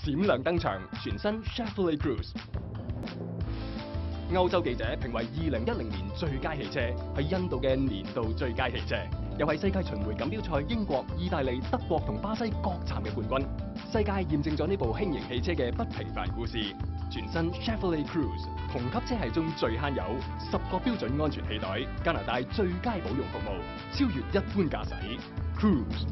閃亮登場，全新 Chevrolet Cruise。歐洲記者評為2010年最佳汽車，係印度嘅年度最佳汽車，又係世界巡迴錦標賽英國、意大利、德國同巴西各站嘅冠軍。世界驗證咗呢部輕型汽車嘅不平凡故事。全新 Chevrolet Cruise 同級車系中最慳油，10個標準安全氣袋，加拿大最佳保養服務，超越一般駕駛。Cruise。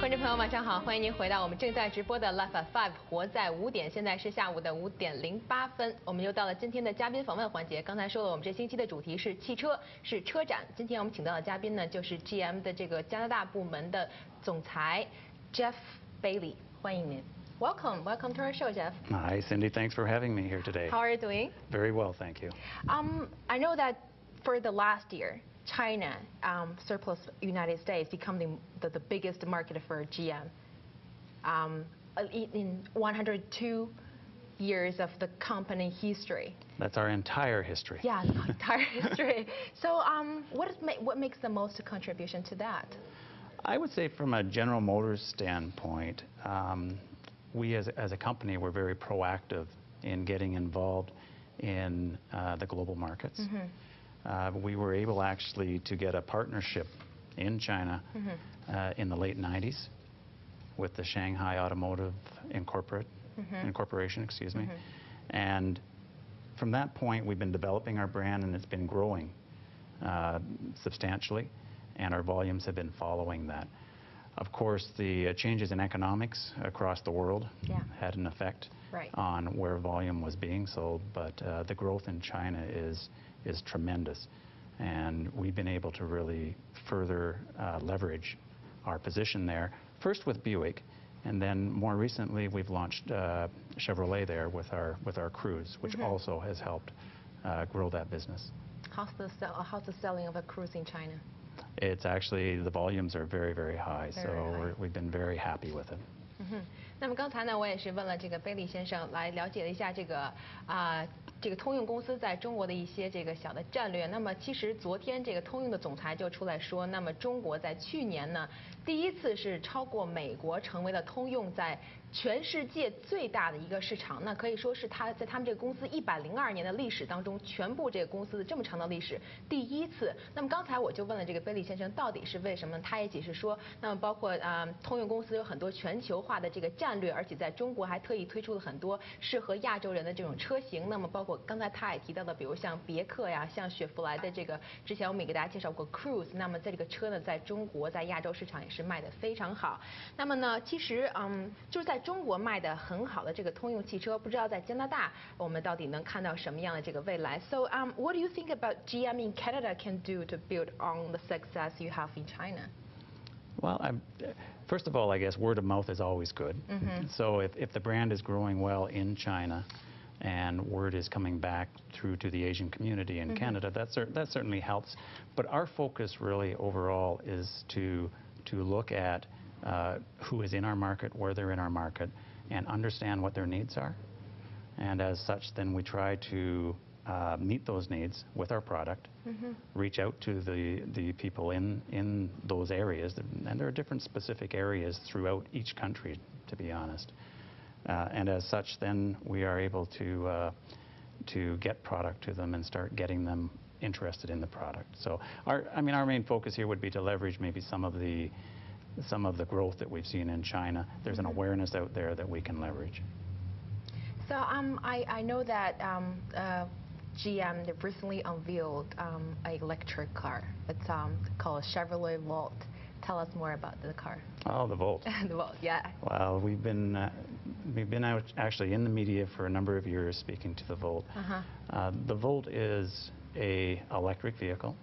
观众朋友，晚上好，欢迎您回到我们正在直播的 Life at 5，活在5点，现在是下午的5点08分，我们又到了今天的嘉宾访问环节。刚才说了，我们这星期的主题是汽车，是车展。今天我们请到的嘉宾呢，就是 GM 的这个加拿大部门的总裁 Geoff Bailey， 欢迎您。Welcome to our show, Geoff. Hi, Cindy. Thanks for having me here today. How are you doing? Very well, thank you. I know that for the last year, China surplus United States becoming the biggest market for GM. In 102 years of the company history. That's our entire history. Yeah, the entire history. So what makes the most contribution to that? I would say from a General Motors standpoint, we as a company were very proactive in getting involved in the global markets. We were able actually to get a partnership in China in the late 90s with the Shanghai Automotive Incorporation, excuse me. And from that point, we've been developing our brand, and it's been growing substantially, and our volumes have been following that. Of course, the changes in economics across the world had an effect on where volume was being sold, but the growth in China is tremendous, and we've been able to really further leverage our position there, first with Buick, and then more recently we've launched Chevrolet there with our Cruise, which also has helped grow that business. How's the selling of a Cruise in China? It's actually, the volumes are very, very high, so we've been very happy with it. 那么刚才呢，我也是问了这个贝利先生，来了解了一下这个通用公司在中国的一些这个小的战略。那么其实昨天这个通用的总裁就出来说，那么中国在去年呢，第一次是超过美国，成为了通用在全世界最大的一个市场。那可以说是他在他们这个公司102年的历史当中，全部这个公司的这么长的历史第一次。那么刚才我就问了这个贝利先生，到底是为什么？他也解释说，那么包括通用公司有很多全球化的这个战略，而且在中国还特意推出了很多适合亚洲人的这种车型。那么包括刚才他也提到的，比如像别克呀，像雪佛兰的这个，之前我们也给大家介绍过 Cruise。那么在这个车呢，在中国在亚洲市场也是卖得非常好。那么呢，其实就是在中国卖得很好的这个通用汽车，不知道在加拿大我们到底能看到什么样的这个未来。So what do you think about GM in Canada can do to build on the success you have in China? Well, first of all, I guess word of mouth is always good. So if the brand is growing well in China, and word is coming back through to the Asian community in Canada, that certainly helps. But our focus really overall is to look at who is in our market, where they're in our market, and understand what their needs are. And as such, then we try to meet those needs with our product, reach out to the people in those areas, and there are different specific areas throughout each country, to be honest. And as such, then we are able to get product to them and start getting them interested in the product. So our main focus here would be to leverage maybe some of the growth that we've seen in China. There's an awareness out there that we can leverage. So I know that GM recently unveiled an electric car. It's called Chevrolet Volt. Tell us more about the car. Oh, the Volt. The Volt, yeah. Well, we've been out actually in the media for a number of years speaking to the Volt. The Volt is an electric vehicle.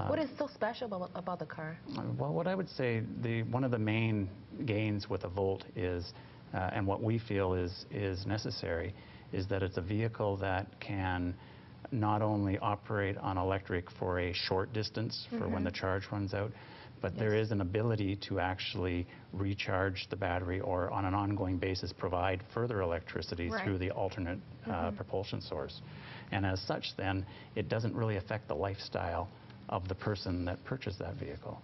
What is so special about the car? Well, what I would say, one of the main gains with the Volt is, and what we feel is necessary, is that it's a vehicle that can not only operate on electric for a short distance for when the charge runs out, but there is an ability to actually recharge the battery or on an ongoing basis provide further electricity through the alternate propulsion source. And as such, then, it doesn't really affect the lifestyle of the person that purchased that vehicle.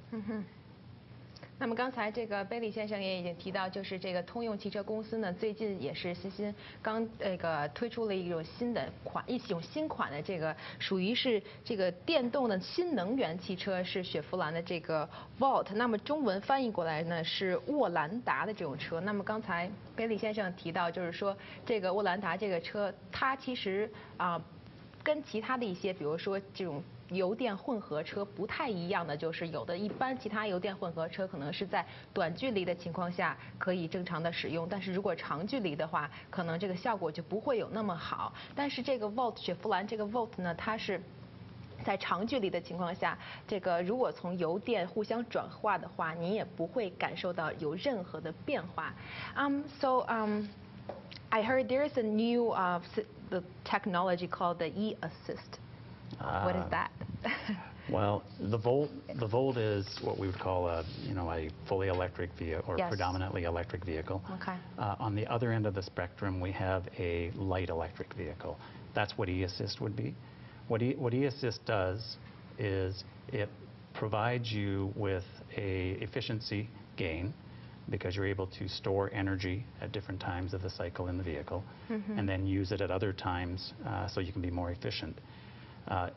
那么刚才这个贝利先生也已经提到，就是这个通用汽车公司呢，最近也是刚推出了一种新款的这个属于是这个电动的新能源汽车，是雪佛兰的这个 Volt。那么中文翻译过来呢是沃兰达的这种车。那么刚才贝利先生提到，就是说这个沃兰达这个车，它其实跟其他的一些，比如说这种油电混合车不太一样的，就是一般其他油电混合车可能是在短距离的情况下可以正常的使用，但是如果长距离的话，可能这个效果就不会有那么好。但是这个 Volt 雪佛兰这个 Volt 呢，它是在长距离的情况下，这个如果从油电互相转化的话，你也不会感受到有任何的变化。I heard there is a new the technology called the e-assist. What is that? Well, the Volt is what we would call a fully electric vehicle or predominantly electric vehicle. Okay. On the other end of the spectrum, we have a light electric vehicle. That's what e-assist would be. What e-assist does is it provides you with a efficiency gain, because you're able to store energy at different times of the cycle in the vehicle, and then use it at other times so you can be more efficient.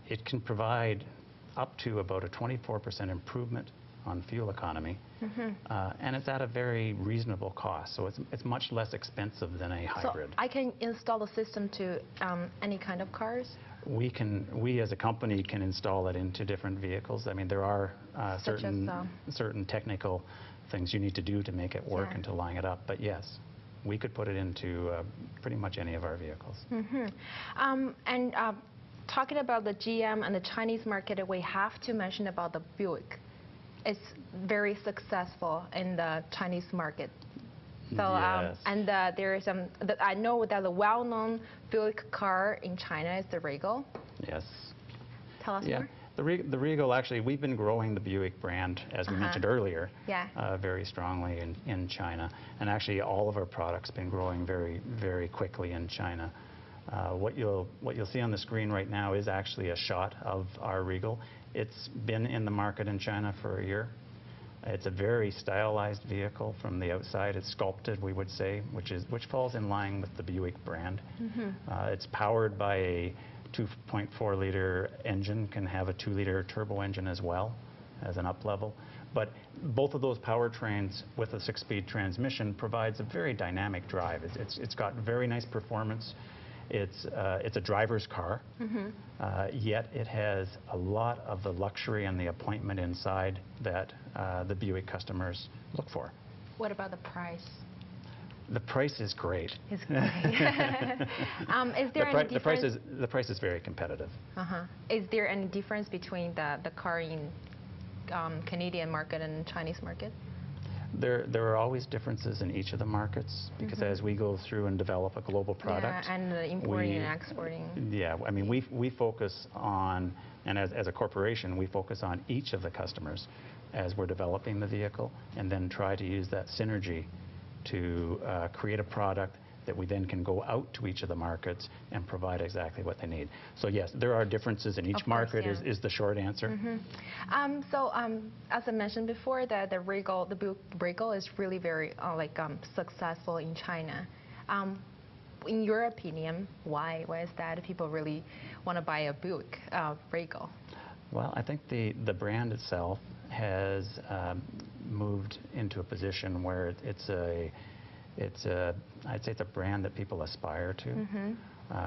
It can provide up to about a 24% improvement on fuel economy, and it's at a very reasonable cost, so it's much less expensive than a hybrid. So I can install the system to any kind of cars? We as a company can install it into different vehicles. I mean, there are certain technical things you need to do to make it work and to line it up, but yes, we could put it into pretty much any of our vehicles. Talking about the GM and the Chinese market, we have to mention about the Buick. It's very successful in the Chinese market. So and there is I know that the well-known Buick car in China is the Regal. Yes. Tell us more. The Regal, actually, we've been growing the Buick brand, as we mentioned earlier, very strongly in China. And actually, all of our products have been growing very, very quickly in China. What you'll see on the screen right now is actually a shot of our Regal. It's been in the market in China for a year. It's a very stylized vehicle from the outside. It's sculpted, we would say, which falls in line with the Buick brand. It's powered by a 2.4-liter engine, can have a 2-liter turbo engine as well as an up level. But both of those powertrains with a 6-speed transmission provides a very dynamic drive. It's got very nice performance. It's a driver's car, yet it has a lot of the luxury and the appointment inside that the Buick customers look for. What about the price? The price is great. It's great. Is there any difference? The price is very competitive. Is there any difference between the car in Canadian market and Chinese market? There are always differences in each of the markets, because as we go through and develop a global product, and the importing and exporting. Yeah, I mean, we focus on, and as a corporation, we focus on each of the customers as we're developing the vehicle, and then try to use that synergy to create a product that we then can go out to each of the markets and provide exactly what they need. So yes, there are differences in each market, is the short answer. As I mentioned before, the Buick Regal is really very successful in China. In your opinion, why is that people really want to buy a Buick Regal? Well, I think the brand itself has moved into a position where I'd say it's a brand that people aspire to,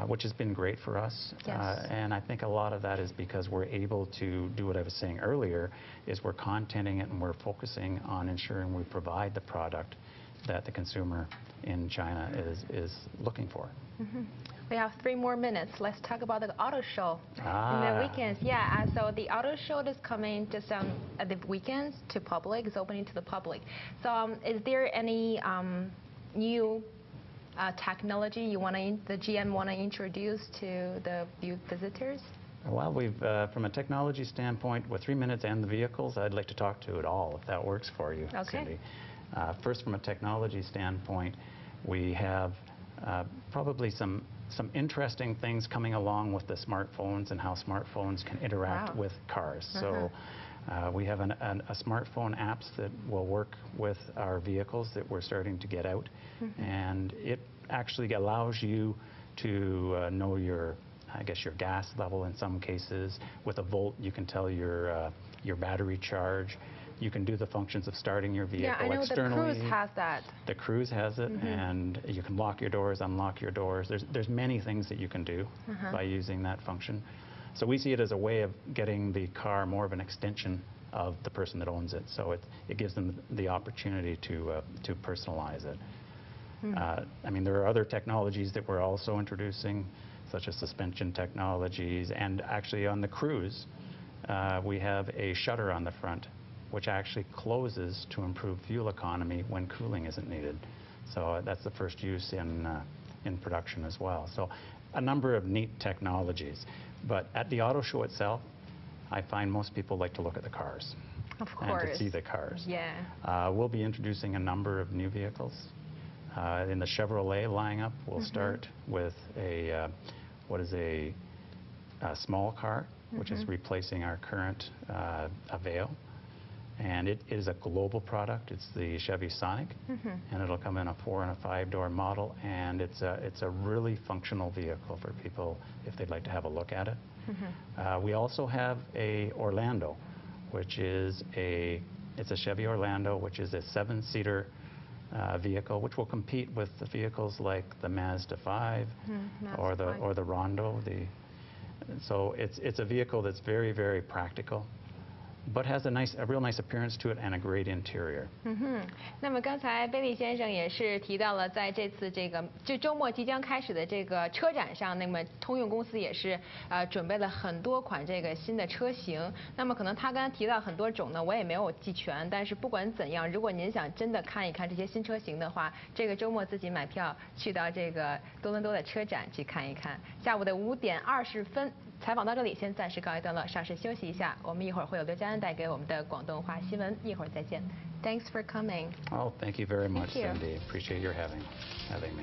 which has been great for us. And I think a lot of that is because we're able to do what I was saying earlier, is we're contenting it and we're focusing on ensuring we provide the product that the consumer in China is looking for. We have 3 more minutes. Let's talk about the auto show in the weekends. So the auto show is coming just at the weekends to public. It's opening to the public. So is there any new technology the GM want to introduce to the visitors? Well, from a technology standpoint, with 3 minutes and the vehicles, I'd like to talk to it all, if that works for you, Okay. Cindy. First, from a technology standpoint, we have probably some interesting things coming along with the smartphones and how smartphones can interact Wow. with cars. So we have a smartphone apps that will work with our vehicles that we're starting to get out. And it actually allows you to know your gas level in some cases. With a volt, you can tell your battery charge. You can do the functions of starting your vehicle Yeah, I know externally. the Cruise has that. The Cruise has it, and you can lock your doors, unlock your doors. There's many things that you can do by using that function. So we see it as a way of getting the car more of an extension of the person that owns it. So it gives them the opportunity to personalize it. I mean, there are other technologies that we're also introducing, such as suspension technologies, and actually on the Cruise, we have a shutter on the front, which actually closes to improve fuel economy when cooling isn't needed. So that's the first use in production as well. So a number of neat technologies. But at the auto show itself, I find most people like to look at the cars. Of course. And to see the cars. Yeah. We'll be introducing a number of new vehicles. In the Chevrolet lineup, we'll start with a small car, which is replacing our current Aveo. And it is a global product. It's the Chevy Sonic, and it'll come in a 4- and a 5-door model, and it's a really functional vehicle for people if they'd like to have a look at it. We also have a Orlando, which is it's a Chevy Orlando, which is a 7-seater vehicle, which will compete with the vehicles like the Mazda 5 or the Rondo. So it's a vehicle that's very, very practical, but has a real nice appearance to it and a great interior. 那么刚才贝利先生也是提到了，在这次这周末即将开始的这个车展上，那么通用公司也是准备了很多款这个新的车型。那么可能他刚才提到很多种呢，我也没有记全，但是不管怎样，如果您想真的看一看这些新车型的话，这个周末自己买票去到这个多伦多的车展去看一看。下午的5点20分。采访到这里，先暂时告一段落，稍事休息一下。我们一会儿会有刘佳恩带给我们的广东话新闻，一会儿再见。Thanks for coming. Oh, thank you very much, Thank you. Cindy. Appreciate your having me.